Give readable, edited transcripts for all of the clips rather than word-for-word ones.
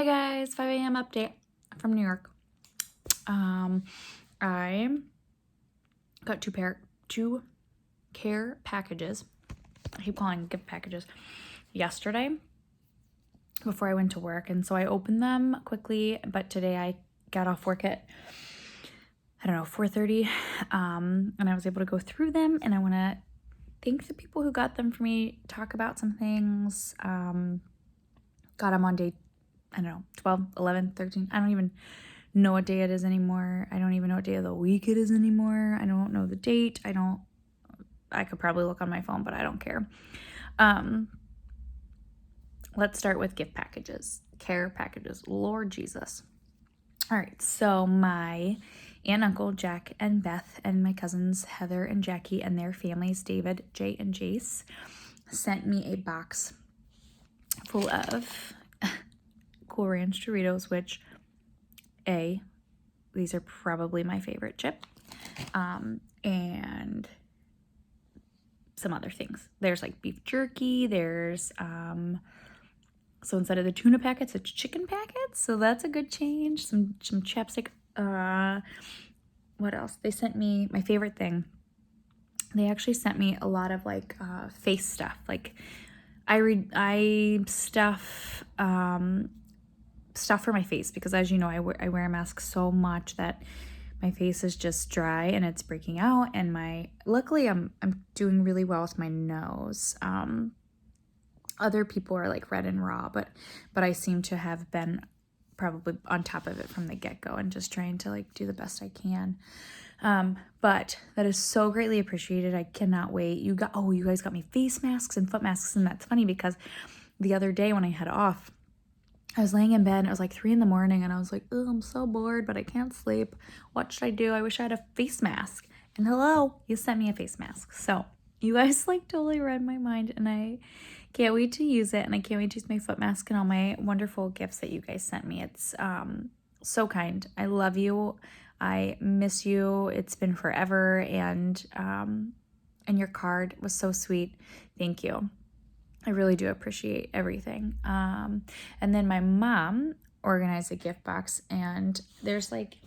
Hi guys, 5 a.m. update from New York. I got two care packages. I keep calling gift packages. Yesterday before I went to work, and so I opened them quickly, but today I got off work at 4:30, and I was able to go through them, and I want to thank the people who got them for me, talk about some things. Got them on day 12, 11, 13. I don't even know what day it is anymore. I don't even know what day of the week it is anymore. I don't know the date. I could probably look on my phone, but I don't care. Let's start with gift packages, care packages. Lord Jesus. All right, so my aunt and uncle, Jack and Beth, and my cousins, Heather and Jackie, and their families, David, Jay, and Jace, sent me a box full of Cool Ranch Doritos, which, these are probably my favorite chip, and some other things. There's like beef jerky, there's, so instead of the tuna packets, it's chicken packets, so that's a good change. Some chapstick. What else? They sent me my favorite thing. They actually sent me a lot of like face stuff. Like I stuff stuff for my face, because as you know, I wear a mask so much that my face is just dry and it's breaking out, and luckily I'm doing really well with my nose. Other people are like red and raw, but I seem to have been probably on top of it from the get-go and just trying to like do the best I can. But that is so greatly appreciated. I cannot wait. You guys got me face masks and foot masks, and that's funny because the other day when I had off, I was laying in bed and it was like 3 a.m. and I was like, oh, I'm so bored, but I can't sleep. What should I do? I wish I had a face mask. And hello, you sent me a face mask. So you guys like totally read my mind, and I can't wait to use it, and I can't wait to use my foot mask and all my wonderful gifts that you guys sent me. It's so kind. I love you. I miss you. It's been forever, and your card was so sweet. Thank you. I really do appreciate everything. And then my mom organized a gift box, and there's like,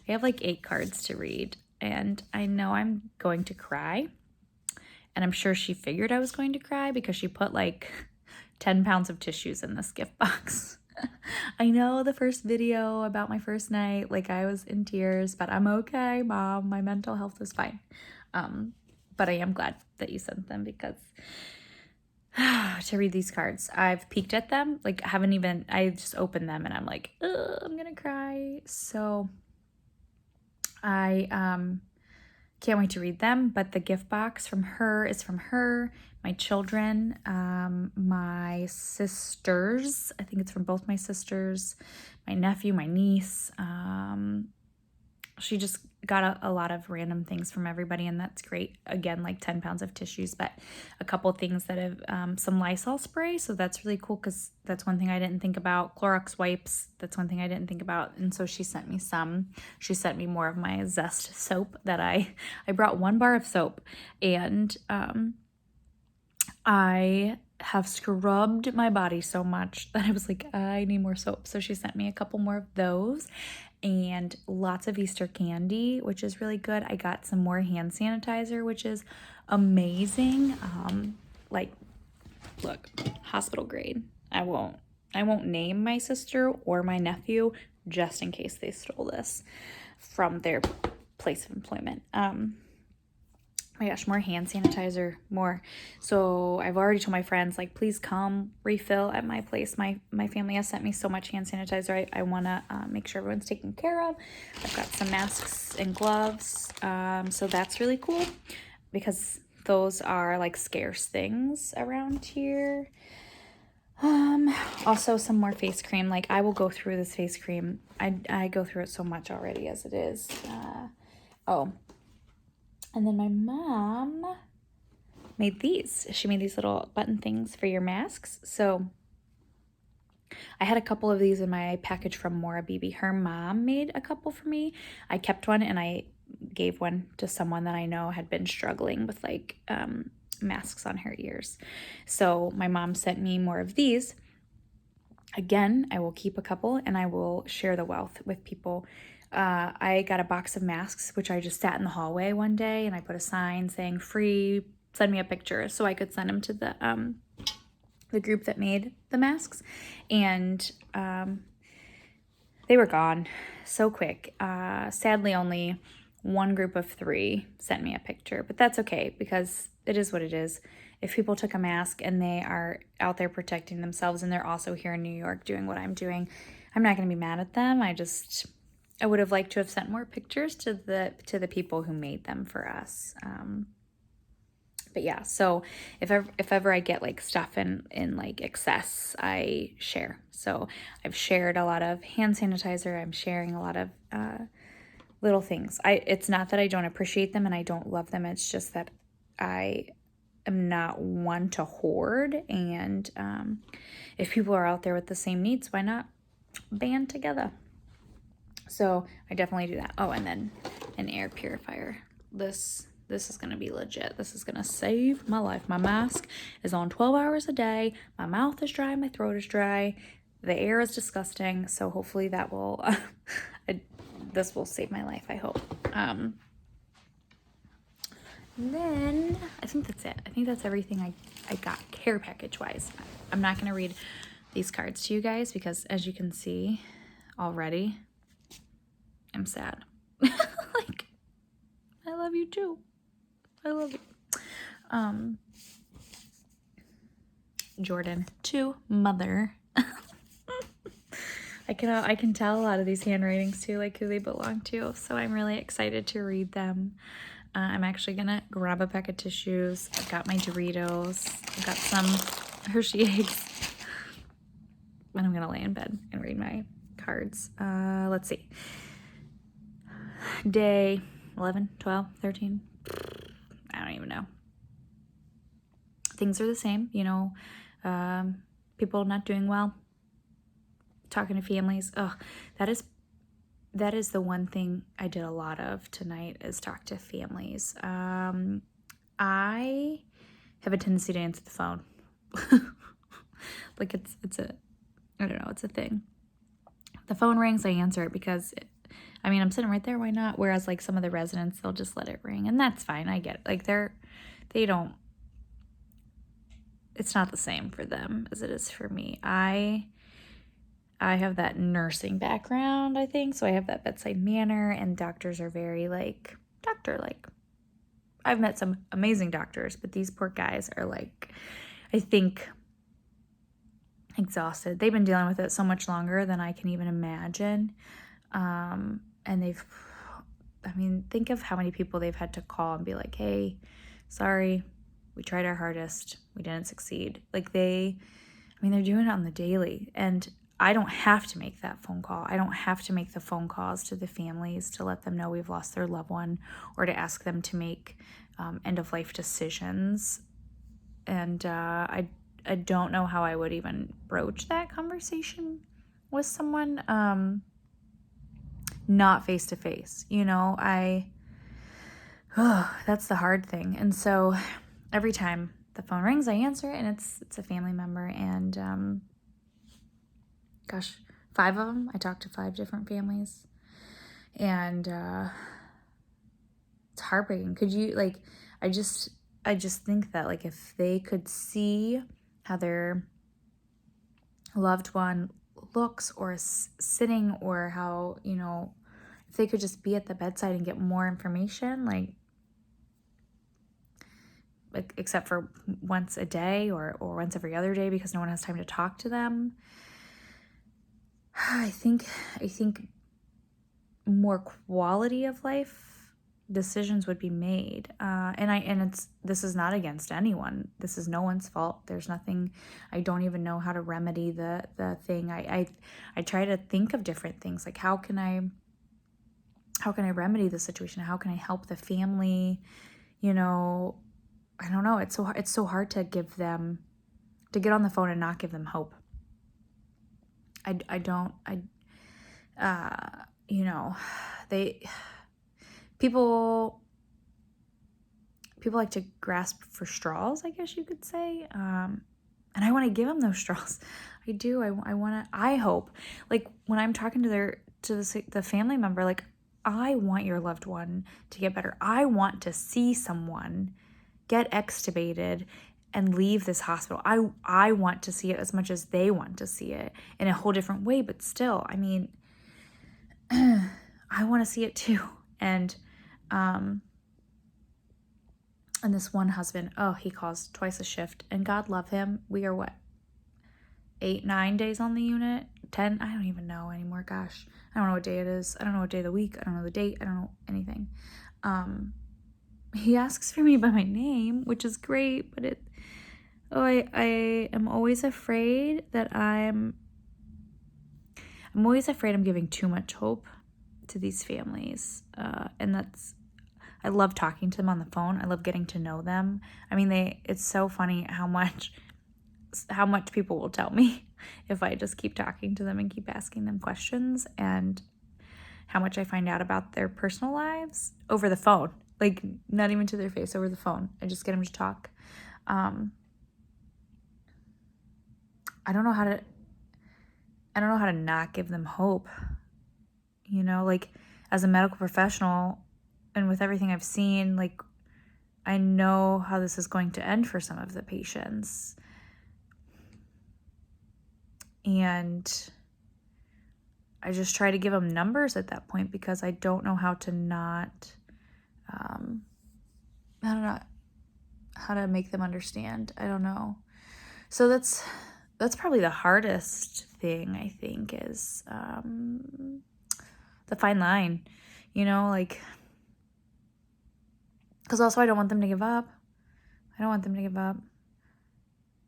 I have like 8 cards to read, and I know I'm going to cry. And I'm sure she figured I was going to cry because she put like 10 pounds of tissues in this gift box. I know the first video about my first night, like I was in tears, but I'm okay, Mom. My mental health is fine. But I am glad that you sent them, because to read these cards, I've peeked at them, like I just opened them and I'm like, I'm gonna cry. So I can't wait to read them. But the gift box from her is from her, my children, my sisters. I think it's from both my sisters, my nephew, my niece. She just got a lot of random things from everybody, and that's great. Again, like 10 pounds of tissues, but a couple things that have some Lysol spray, so that's really cool, because that's one thing I didn't think about. Clorox wipes, that's one thing I didn't think about, and so she sent me some. She sent me more of my Zest soap that I brought 1 bar of soap, and I have scrubbed my body so much that I was like, I need more soap. So she sent me a couple more of those, and lots of Easter candy, which is really good. I got some more hand sanitizer, which is amazing. Like, look, hospital grade. I won't name my sister or my nephew, just in case they stole this from their place of employment. My gosh, more hand sanitizer, more. So I've already told my friends, like, please come refill at my place. My family has sent me so much hand sanitizer. I want to make sure everyone's taken care of. I've got some masks and gloves. So that's really cool, because those are like scarce things around here. Also some more face cream. Like, I will go through this face cream. I go through it so much already as it is. And then my mom made these. She made these little button things for your masks. So I had a couple of these in my package from Maura Beebe. Her mom made a couple for me. I kept one, and I gave one to someone that I know had been struggling with like masks on her ears. So my mom sent me more of these. Again, I will keep a couple and I will share the wealth with people. I got a box of masks, which I just sat in the hallway one day and I put a sign saying free, send me a picture, so I could send them to the group that made the masks. And they were gone so quick. Sadly, only one group of 3 sent me a picture, but that's okay because it is what it is. If people took a mask and they are out there protecting themselves and they're also here in New York doing what I'm doing, I'm not going to be mad at them. I would have liked to have sent more pictures to the people who made them for us. But yeah, so if ever I get like stuff in like excess, I share. So I've shared a lot of hand sanitizer. I'm sharing a lot of little things. It's not that I don't appreciate them and I don't love them. It's just that I am not one to hoard. And if people are out there with the same needs, why not band together? So I definitely do that. Oh, and then an air purifier. This is going to be legit. This is going to save my life. My mask is on 12 hours a day. My mouth is dry. My throat is dry. The air is disgusting. So hopefully that will, this will save my life, I hope. Then I think that's it. I think that's everything I got care package wise. I'm not going to read these cards to you guys because as you can see already, I'm sad. Like, I love you too. I love you. Jordan to mother. I can tell a lot of these handwritings too, like who they belong to. So I'm really excited to read them. I'm actually gonna grab a pack of tissues. I've got my Doritos. I've got some Hershey eggs. And I'm gonna lay in bed and read my cards. Let's see. Day 11, 12, 13. I don't even know. Things are the same, you know. People not doing well. Talking to families. Oh, that is the one thing I did a lot of tonight is talk to families. I have a tendency to answer the phone. Like it's a thing. The phone rings, I answer it because I'm sitting right there, why not? Whereas like some of the residents, they'll just let it ring and that's fine. I get it. Like it's not the same for them as it is for me. I have that nursing background, I think, so I have that bedside manner, and doctors are very like doctor-like. I've met some amazing doctors, but these poor guys are like, I think, exhausted. They've been dealing with it so much longer than I can even imagine. And think of how many people they've had to call and be like, hey, sorry, we tried our hardest. We didn't succeed. Like they're doing it on the daily. And I don't have to make that phone call. I don't have to make the phone calls to the families to let them know we've lost their loved one or to ask them to make end-of-life decisions. And I don't know how I would even broach that conversation with someone not face-to-face. You know, that's the hard thing. And so every time the phone rings, I answer it, and it's a family member. And 5 of them. I talked to 5 different families, and it's heartbreaking. Could you I just think that like if they could see how their loved one looks or is sitting, or how, you know, if they could just be at the bedside and get more information, like except for once a day or once every other day because no one has time to talk to them. I think more quality of life decisions would be made. This is not against anyone. This is no one's fault. There's nothing. I don't even know how to remedy the thing. I try to think of different things, like how can I remedy the situation? How can I help the family? You know, I don't know. It's so hard to get on the phone and not give them hope. People like to grasp for straws, I guess you could say. And I want to give them those straws. I do. I want to, I hope, like when I'm talking to the family member, like, I want your loved one to get better. I want to see someone get extubated and leave this hospital. I want to see it as much as they want to see it in a whole different way, but still, I mean, I want to see it too. And this one husband, oh, he calls twice a shift, and God love him. We are what, 8, 9 days on the unit? 10? I don't even know anymore. Gosh, I don't know what day it is. I don't know what day of the week. I don't know the date. I don't know anything. He asks for me by my name, which is great, but I am always afraid that I'm always afraid I'm giving too much hope to these families. And I love talking to them on the phone. I love getting to know them. I mean, it's so funny how much people will tell me if I just keep talking to them and keep asking them questions, and how much I find out about their personal lives over the phone. Like, not even to their face, over the phone. I just get them to talk. I don't know how to not give them hope. You know, like, as a medical professional and with everything I've seen, like, I know how this is going to end for some of the patients. And I just try to give them numbers at that point, because I don't know how to not, I don't know how to make them understand. I don't know. So that's probably the hardest thing, I think, is the fine line, you know, like, because also I don't want them to give up. I don't want them to give up.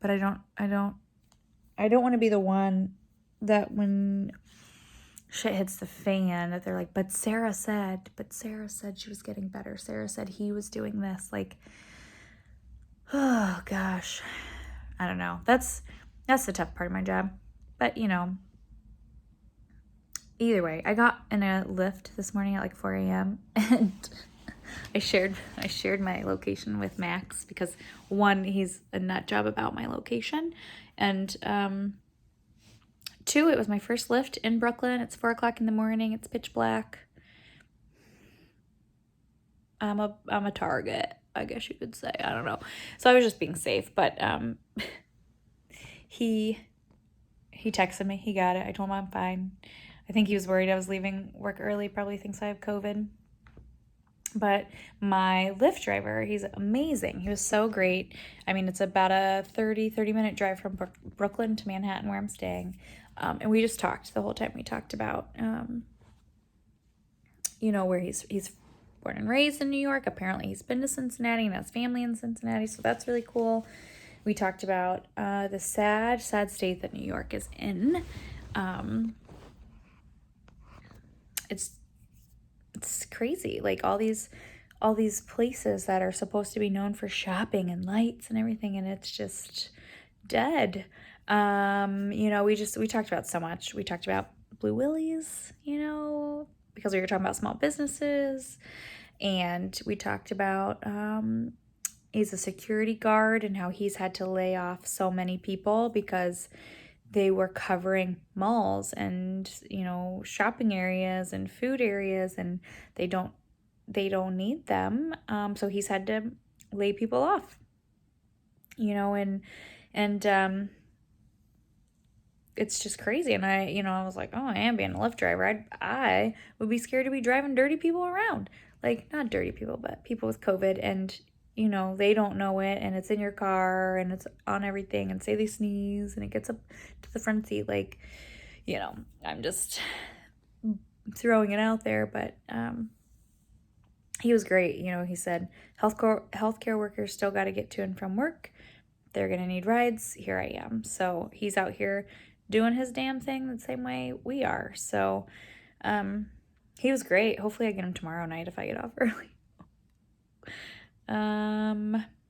But I don't want to be the one that when shit hits the fan, that they're like, but Sarah said she was getting better. Sarah said he was doing this. Like, oh gosh, I don't know. That's the tough part of my job. But, you know, either way, I got in a Lyft this morning at like 4 a.m. and I shared my location with Max, because one, he's a nut job about my location, and 2, it was my first Lyft in Brooklyn. It's 4 o'clock in the morning. It's pitch black. I'm a target, I guess you could say. I don't know. So I was just being safe, but he texted me. He got it. I told him I'm fine. I think he was worried I was leaving work early. Probably thinks I have COVID. But my Lyft driver, he's amazing. He was so great. I mean, it's about a 30-minute drive from Brooklyn to Manhattan, where I'm staying. And we just talked the whole time. We talked about, you know, where he's born and raised in New York. Apparently he's been to Cincinnati and has family in Cincinnati. So that's really cool. We talked about the sad state that New York is in. It's crazy. Like, all these places that are supposed to be known for shopping and lights and everything, and it's just dead. You know, we talked about so much. We talked about Blue Willies, you know, because we were talking about small businesses, and we talked about he's a security guard and how he's had to lay off so many people because they were covering malls and, you know, shopping areas and food areas, and they don't need them. So he's had to lay people off, you know, and it's just crazy. And I was like, oh, I am being a Lyft driver. I would be scared to be driving dirty people around. Like, not dirty people, but people with COVID, and, you know, they don't know it, and it's in your car, and it's on everything, and say they sneeze, and it gets up to the front seat. Like, you know, I'm just throwing it out there, but he was great. You know, he said, healthcare workers still got to get to and from work. They're going to need rides. Here I am. So he's out here doing his damn thing the same way we are. So he was great. Hopefully I get him tomorrow night if I get off early.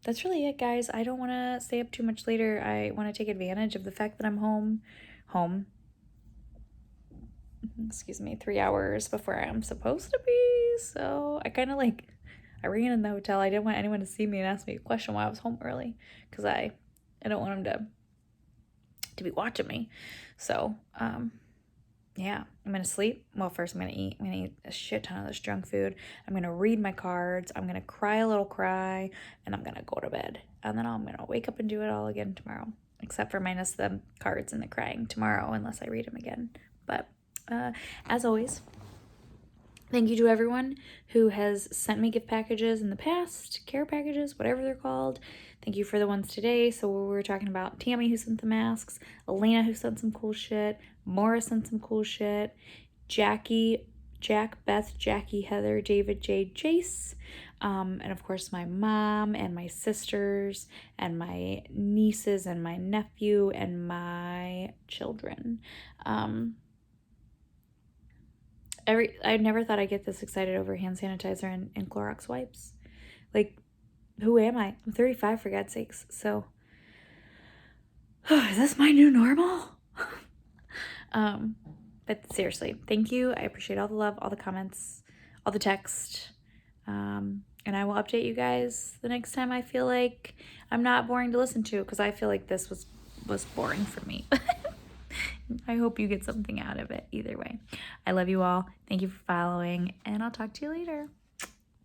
That's really it, guys. I don't want to stay up too much later. I want to take advantage of the fact that I'm home, 3 hours before I'm supposed to be. So I kind of I ran in the hotel. I didn't want anyone to see me and ask me a question while I was home early, because I don't want them to to be watching me. So, yeah, I'm gonna sleep. Well, first I'm gonna eat. I'm gonna eat a shit ton of this junk food. I'm gonna read my cards. I'm gonna cry a little cry, and I'm gonna go to bed. And then I'm gonna wake up and do it all again tomorrow, except for minus the cards and the crying tomorrow, unless I read them again. But as always, thank you to everyone who has sent me gift packages in the past, care packages, whatever they're called. Thank you for the ones today. So we were talking about Tammy, who sent the masks, Elena, who sent some cool shit, Maura sent some cool shit, Jackie, Jack, Beth, Jackie, Heather, David, Jade, Jace, and of course my mom and my sisters and my nieces and my nephew and my children. I never thought I'd get this excited over hand sanitizer and Clorox wipes. Like, who am I? I'm 35, for God's sakes. So, is this my new normal? But seriously, thank you. I appreciate all the love, all the comments, all the text. And I will update you guys the next time I feel like I'm not boring to listen to, because I feel like this was boring for me. I hope you get something out of it either way. I love you all. Thank you for following, and I'll talk to you later.